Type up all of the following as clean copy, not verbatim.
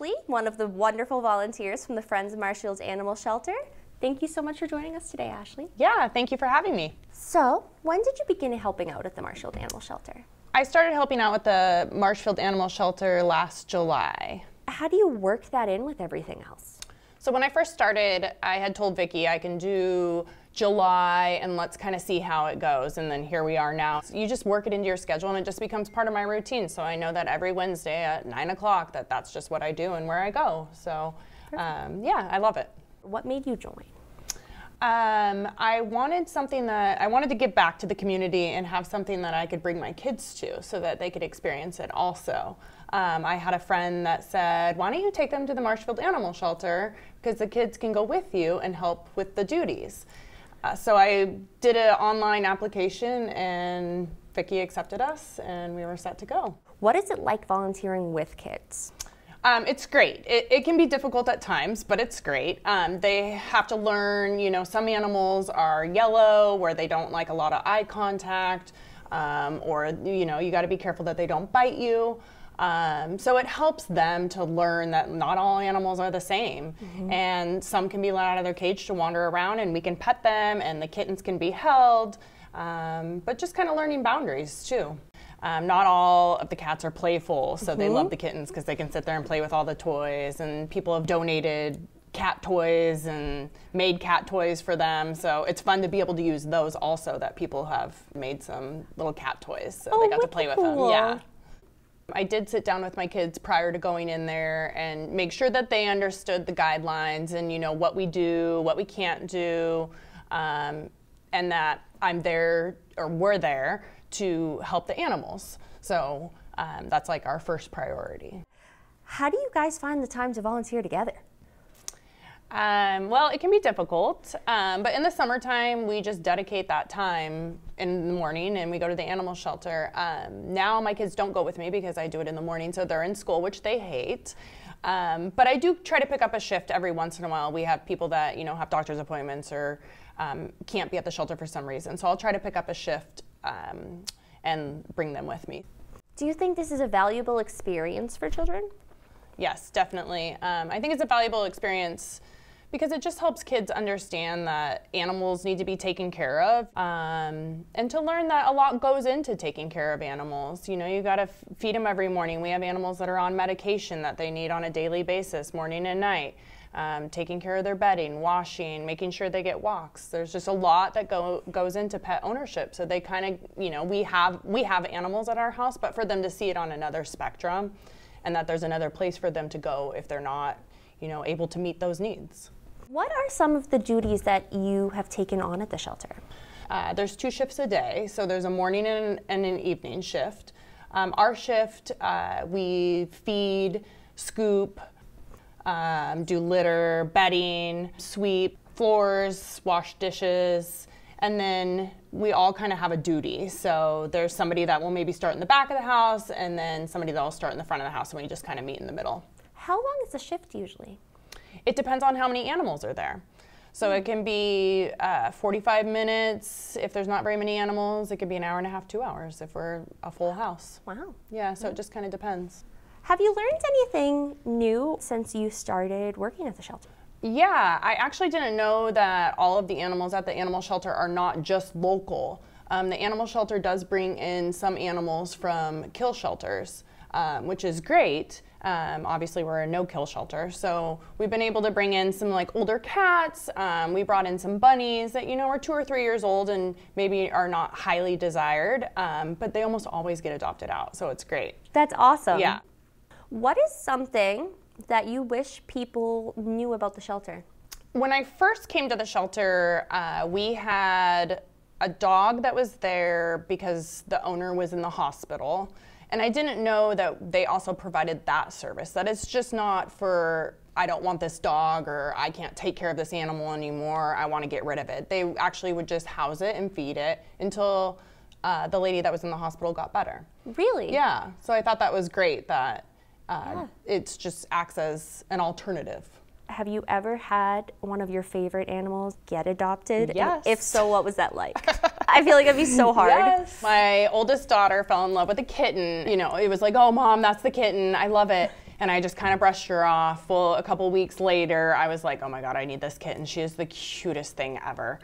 Ashley, one of the wonderful volunteers from the Friends of Marshfield Animal Shelter. Thank you so much for joining us today, Ashley. Yeah, thank you for having me. So, when did you begin helping out at the Marshfield Animal Shelter? I started helping out with the Marshfield Animal Shelter last July. How do you work that in with everything else? So when I first started, I had told Vicki I can do July and let's kind of see how it goes, and then here we are now. So you just work it into your schedule and it just becomes part of my routine. So I know that every Wednesday at 9 o'clock that's just what I do and where I go. So yeah, I love it. What made you join? I wanted to give back to the community and have something that I could bring my kids to so that they could experience it also. I had a friend that said, why don't you take them to the Marshfield Animal Shelter because the kids can go with you and help with the duties. So I did an online application and Vicki accepted us and we were set to go. What is it like volunteering with kids? It's great. It can be difficult at times, but it's great. They have to learn, some animals are yellow where they don't like a lot of eye contact, or, you got to be careful that they don't bite you. So it helps them to learn that not all animals are the same. Mm-hmm. And some can be let out of their cage to wander around and we can pet them and the kittens can be held, but just kind of learning boundaries too. Not all of the cats are playful, so they love the kittens because they can sit there and play with all the toys, and people have donated cat toys and made cat toys for them, so it's fun to be able to use those also, that people have made some little cat toys, so they got to play with them. Yeah. I did sit down with my kids prior to going in there and make sure that they understood the guidelines and what we do, what we can't do, and that I'm there, or we're there, to help the animals. So that's like our first priority. How do you guys find the time to volunteer together? Well, it can be difficult, but in the summertime, we just dedicate that time in the morning and we go to the animal shelter. Now my kids don't go with me because I do it in the morning, so they're in school, which they hate. But I do try to pick up a shift every once in a while. We have people that, have doctor's appointments or can't be at the shelter for some reason. So I'll try to pick up a shift and bring them with me. Do you think this is a valuable experience for children? Yes, definitely. I think it's a valuable experience because it just helps kids understand that animals need to be taken care of, and to learn that a lot goes into taking care of animals. You got to feed them every morning. We have animals that are on medication that they need on a daily basis, morning and night. Taking care of their bedding, washing, making sure they get walks. There's just a lot that goes into pet ownership. So they kind of, we have animals at our house, but for them to see it on another spectrum, and that there's another place for them to go if they're not, able to meet those needs. What are some of the duties that you have taken on at the shelter? There's 2 shifts a day, so there's a morning and an evening shift. Our shift, we feed, scoop, do litter, bedding, sweep, floors, wash dishes, and then we all kind of have a duty. So there's somebody that will maybe start in the back of the house and then somebody that will start in the front of the house, and we just kind of meet in the middle. How long is the shift usually? It depends on how many animals are there. So it can be 45 minutes if there's not very many animals. It could be an hour and a half, 2 hours if we're a full house. Wow. Yeah, so it just kind of depends. Have you learned anything new since you started working at the shelter? Yeah, I actually didn't know that all of the animals at the animal shelter are not just local. The animal shelter does bring in some animals from kill shelters, which is great. Obviously, we're a no-kill shelter, so we've been able to bring in some older cats. We brought in some bunnies that are 2 or 3 years old and maybe are not highly desired, but they almost always get adopted out, so it's great. That's awesome. Yeah. What is something that you wish people knew about the shelter? When I first came to the shelter, we had a dog that was there because the owner was in the hospital. And I didn't know that they also provided that service, that it's just not for, I don't want this dog, or I can't take care of this animal anymore, I want to get rid of it. They actually would just house it and feed it until the lady that was in the hospital got better. Really? Yeah, so I thought that was great that it just acts as an alternative. Have you ever had one of your favorite animals get adopted? Yes. And if so, what was that like? I feel like it'd be so hard. Yes. My oldest daughter fell in love with a kitten. You know, it was like, oh, Mom, that's the kitten. I love it. And I just kind of brushed her off. Well, a couple weeks later, I was like, oh my God, I need this kitten. She is the cutest thing ever.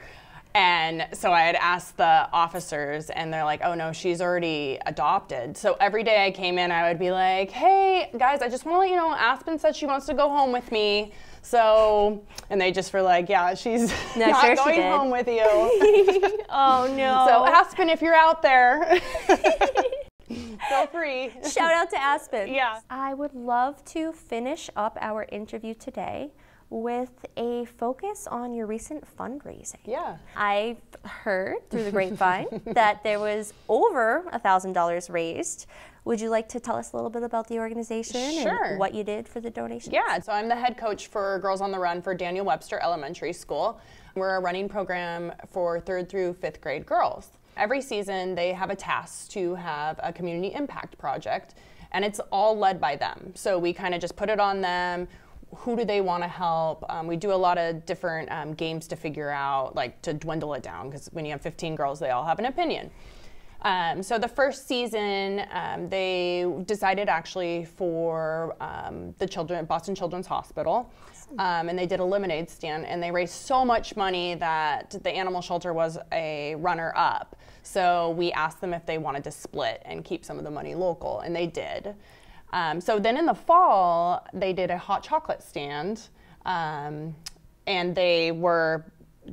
And so I had asked the officers, and they're like, oh no, she's already adopted. So every day I came in, I would be like, hey guys, I just want to let you know, Aspen said she wants to go home with me. So, and they just were like, yeah, she's not going home with you. Oh no. So Aspen, if you're out there, feel free. Shout out to Aspen. Yeah. I would love to finish up our interview today with a focus on your recent fundraising. Yeah. I've heard through the grapevine that there was over $1,000 raised. Would you like to tell us a little bit about the organization Sure. and what you did for the donations? Yeah, so I'm the head coach for Girls on the Run for Daniel Webster Elementary School. We're a running program for 3rd through 5th grade girls. Every season they have a task to have a community impact project, and it's all led by them. So we kind of just put it on them. Who do they want to help? We do a lot of different games to figure out, like to dwindle it down, because when you have 15 girls, they all have an opinion. So the first season, they decided actually for the Boston Children's Hospital, and they did a lemonade stand, and they raised so much money that the animal shelter was a runner-up. So we asked them if they wanted to split and keep some of the money local, and they did. So then in the fall, they did a hot chocolate stand, and they were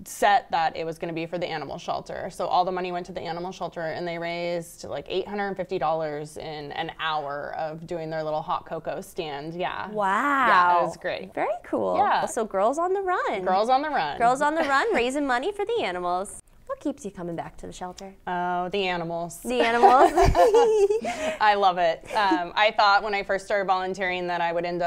set that it was going to be for the animal shelter. So all the money went to the animal shelter, and they raised like $850 in an hour of doing their little hot cocoa stand. Yeah. Wow. Yeah, it was great. Very cool. Yeah. So Girls on the Run. Girls on the Run. Girls on the Run, raising money for the animals. What keeps you coming back to the shelter? Oh, the animals. The animals. I love it. I thought when I first started volunteering that I would end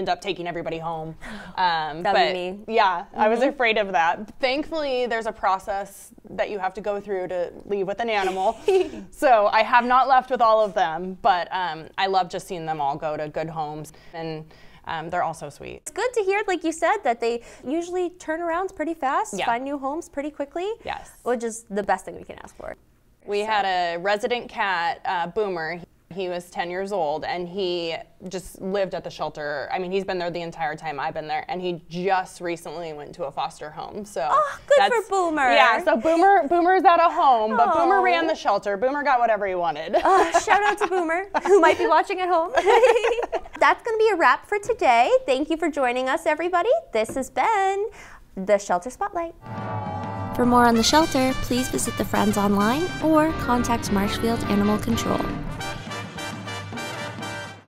up taking everybody home. That'd be me. Yeah, I was afraid of that. Thankfully, there's a process that you have to go through to leave with an animal. So I have not left with all of them, but I love just seeing them all go to good homes, and they're all so sweet. It's good to hear, like you said, that they usually turn around pretty fast, find new homes pretty quickly. Yes. Which is the best thing we can ask for. We had a resident cat, Boomer. He was 10 years old, and he just lived at the shelter. I mean, he's been there the entire time I've been there, and he just recently went to a foster home. So good for Boomer. Yeah, so Boomer's at a home, but Boomer ran the shelter. Boomer got whatever he wanted. Shout out to Boomer, who might be watching at home. That's going to be a wrap for today. Thank you for joining us, everybody. This has been the Shelter Spotlight. For more on the shelter, please visit the Friends online or contact Marshfield Animal Control.